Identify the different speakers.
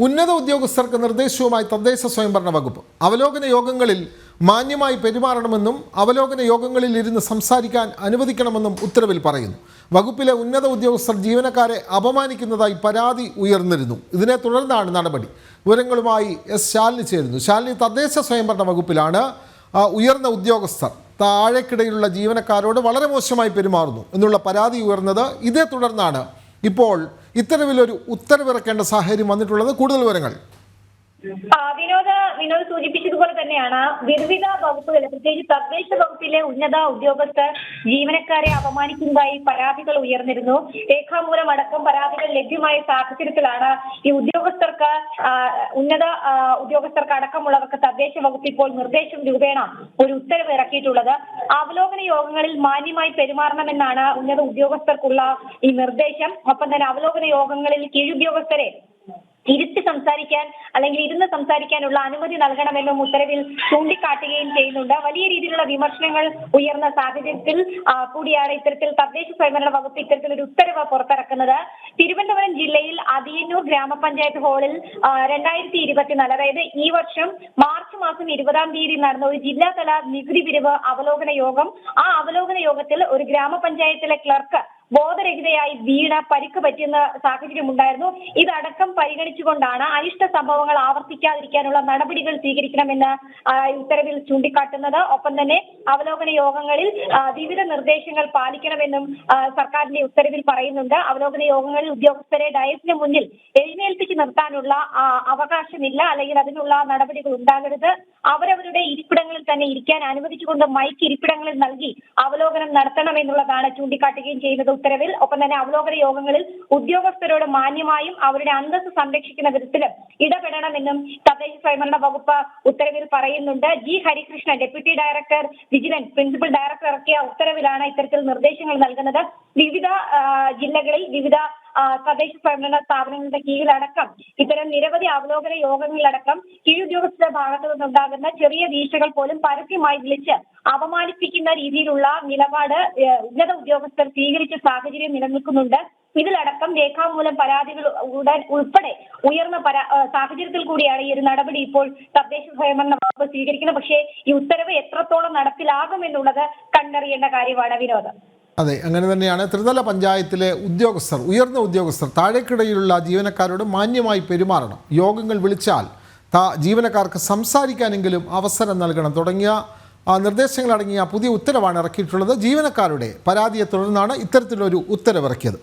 Speaker 1: ഉന്നത ഉദ്യോഗസ്ഥർക്ക് നിർദ്ദേശവുമായി തദ്ദേശ സ്വയംഭരണ വകുപ്പ്. അവലോകന യോഗങ്ങളിൽ മാന്യമായി പെരുമാറണമെന്നും അവലോകന യോഗങ്ങളിൽ ഇരുന്ന് സംസാരിക്കാൻ അനുവദിക്കണമെന്നും ഉത്തരവിൽ പറയുന്നു. വകുപ്പിലെ ഉന്നത ഉദ്യോഗസ്ഥർ ജീവനക്കാരെ അപമാനിക്കുന്നതായി പരാതി ഉയർന്നിരുന്നു. ഇതിനെ തുടർന്നാണ് നടപടി. വിവരങ്ങളുമായി എസ് ശാലിനി ചേരുന്നു. ശാലിനി, തദ്ദേശ സ്വയംഭരണ വകുപ്പിലാണ് ഉയർന്ന ഉദ്യോഗസ്ഥർ താഴേക്കിടയിലുള്ള ജീവനക്കാരോട് വളരെ മോശമായി പെരുമാറുന്നു എന്നുള്ള പരാതി ഉയർന്നത്. ഇതേ തുടർന്നാണ് ഇപ്പോൾ ഇത്തരത്തിലൊരു ഉത്തരവിറക്കേണ്ട സാഹചര്യം വന്നിട്ടുള്ളത്. കൂടുതൽ വിവരങ്ങൾ.
Speaker 2: വിനോദ് സൂചിപ്പിച്ചതുപോലെ തന്നെയാണ് വിവിധ വകുപ്പുകൾ, പ്രത്യേകിച്ച് തദ്ദേശ വകുപ്പിലെ ഉന്നത ഉദ്യോഗസ്ഥർ ജീവനക്കാരെ അപമാനിക്കുന്നതായി പരാതികൾ ഉയർന്നിരുന്നു. രേഖാമൂലം അടക്കം പരാതികൾ ലഭ്യമായ സാഹചര്യത്തിലാണ് ഈ ഉന്നത ഉദ്യോഗസ്ഥർക്ക് അടക്കമുള്ളവർക്ക് തദ്ദേശ വകുപ്പ് ഇപ്പോൾ നിർദ്ദേശം രൂപേണ ഒരു ഉത്തരവ് ഇറക്കിയിട്ടുള്ളത്. അവലോകന യോഗങ്ങളിൽ മാന്യമായി പെരുമാറണമെന്നാണ് ഉന്നത ഉദ്യോഗസ്ഥർക്കുള്ള ഈ നിർദ്ദേശം. ഒപ്പം തന്നെ അവലോകന യോഗങ്ങളിൽ കീഴുദ്യോഗസ്ഥരെ ഇരുത്തി സംസാരിക്കാൻ അല്ലെങ്കിൽ ഇരുന്ന് സംസാരിക്കാനുള്ള അനുമതി നൽകണമെന്നും ഉത്തരവിൽ ചൂണ്ടിക്കാട്ടുകയും ചെയ്യുന്നുണ്ട്. വലിയ രീതിയിലുള്ള വിമർശനങ്ങൾ ഉയർന്ന സാഹചര്യത്തിൽ കൂടിയാണ് ഇത്തരത്തിൽ തദ്ദേശ സ്വയംഭരണ വകുപ്പ് ഇത്തരത്തിലൊരു ഉത്തരവ് പുറത്തിറക്കുന്നത്. തിരുവനന്തപുരം ജില്ലയിൽ അതിയന്നൂർ ഗ്രാമപഞ്ചായത്ത് ഹാളിൽ 2024, അതായത് ഈ വർഷം മാർച്ച് മാസം 20-ാം തീയതി നടന്ന ഒരു ജില്ലാതല നികുതി പിരിവ് അവലോകന യോഗം. ആ അവലോകന യോഗത്തിൽ ഒരു ഗ്രാമപഞ്ചായത്തിലെ ക്ലർക്ക് ബോധരഹിതയായി വീണ പരിക്ക് പറ്റുന്ന സാഹചര്യം ഉണ്ടായിരുന്നു. ഇതടക്കം പരിഗണിച്ചുകൊണ്ടാണ് അനിഷ്ട സംഭവങ്ങൾ ആവർത്തിക്കാതിരിക്കാനുള്ള നടപടികൾ സ്വീകരിക്കണമെന്ന് ഉത്തരവിൽ ചൂണ്ടിക്കാട്ടുന്നത്. ഒപ്പം തന്നെ അവലോകന യോഗങ്ങളിൽ വിവിധ നിർദ്ദേശങ്ങൾ പാലിക്കണമെന്നും സർക്കാരിന്റെ ഉത്തരവിൽ പറയുന്നുണ്ട്. അവലോകന യോഗങ്ങളിൽ ഉദ്യോഗസ്ഥരെ ഡയസിന് മുന്നിൽ എഴുന്നേൽപ്പിച്ച് നിർത്താനുള്ള അവകാശമില്ല, അല്ലെങ്കിൽ അതിനുള്ള നടപടികൾ ഉണ്ടാകരുത്. അവരവരുടെ ഇരിപ്പിടങ്ങളിൽ തന്നെ ഇരിക്കാൻ അനുവദിച്ചുകൊണ്ട് മൈക്ക് ഇരിപ്പിടങ്ങളിൽ നൽകി അവലോകനം നടത്തണമെന്നുള്ളതാണ് ചൂണ്ടിക്കാട്ടുകയും ചെയ്യുന്നത് ഉത്തരവിൽ. ഒപ്പം തന്നെ അവലോകന യോഗങ്ങളിൽ ഉദ്യോഗസ്ഥരോട് മാന്യമായും അവരുടെ അന്തസ്സ് സംരക്ഷിക്കുന്ന വിധത്തിലും ഇടപെടണമെന്നും തദ്ദേശ സ്വയംഭരണ വകുപ്പ് ഉത്തരവിൽ പറയുന്നുണ്ട്. G Harikrishnan, deputy director vigilance, principal director ഇറക്കിയ ഉത്തരവിലാണ് ഇത്തരത്തിൽ നിർദ്ദേശങ്ങൾ നൽകുന്നത്. വിവിധ ജില്ലകളിൽ വിവിധ തദ്ദേശ സ്വയംഭരണ സ്ഥാപനങ്ങളുടെ കീഴിലടക്കം ഇത്തരം നിരവധി അവലോകന യോഗങ്ങളിലടക്കം കീഴുദ്യോഗസ്ഥരുടെ ഭാഗത്തു നിന്നുണ്ടാകുന്ന ചെറിയ വീഴ്ചകൾ പോലും പരസ്യമായി വിളിച്ച് അപമാനിപ്പിക്കുന്ന രീതിയിലുള്ള നിലപാട് ഉന്നത ഉദ്യോഗസ്ഥർ സ്വീകരിച്ച സാഹചര്യം നിലനിൽക്കുന്നുണ്ട്. ഇതിലടക്കം രേഖാമൂലം പരാതികൾ ഉൾപ്പെടെ ഉയർന്ന സാഹചര്യത്തിൽ കൂടിയാണ് ഈ ഒരു നടപടി ഇപ്പോൾ തദ്ദേശ സ്വയംഭരണ വകുപ്പ് സ്വീകരിക്കുന്നത്. പക്ഷേ ഈ ഉത്തരവ് എത്രത്തോളം നടപ്പിലാകുമെന്നുള്ളത് കണ്ടറിയേണ്ട കാര്യമാണ് വിനോദ്.
Speaker 1: അതെ, അങ്ങനെ തന്നെയാണ്. ത്രിതല പഞ്ചായത്തിലെ ഉദ്യോഗസ്ഥർ, ഉയർന്ന ഉദ്യോഗസ്ഥർ താഴേക്കിടയിലുള്ള ജീവനക്കാരോട് മാന്യമായി പെരുമാറണം, യോഗങ്ങൾ വിളിച്ചാൽ ജീവനക്കാർക്ക് സംസാരിക്കാനെങ്കിലും അവസരം നൽകണം തുടങ്ങിയ നിർദ്ദേശങ്ങളടങ്ങിയ പുതിയ ഉത്തരവാണ് ഇറക്കിയിട്ടുള്ളത്. ജീവനക്കാരുടെ പരാതിയെ തുടർന്നാണ് ഇത്തരത്തിലൊരു ഉത്തരവിറക്കിയത്.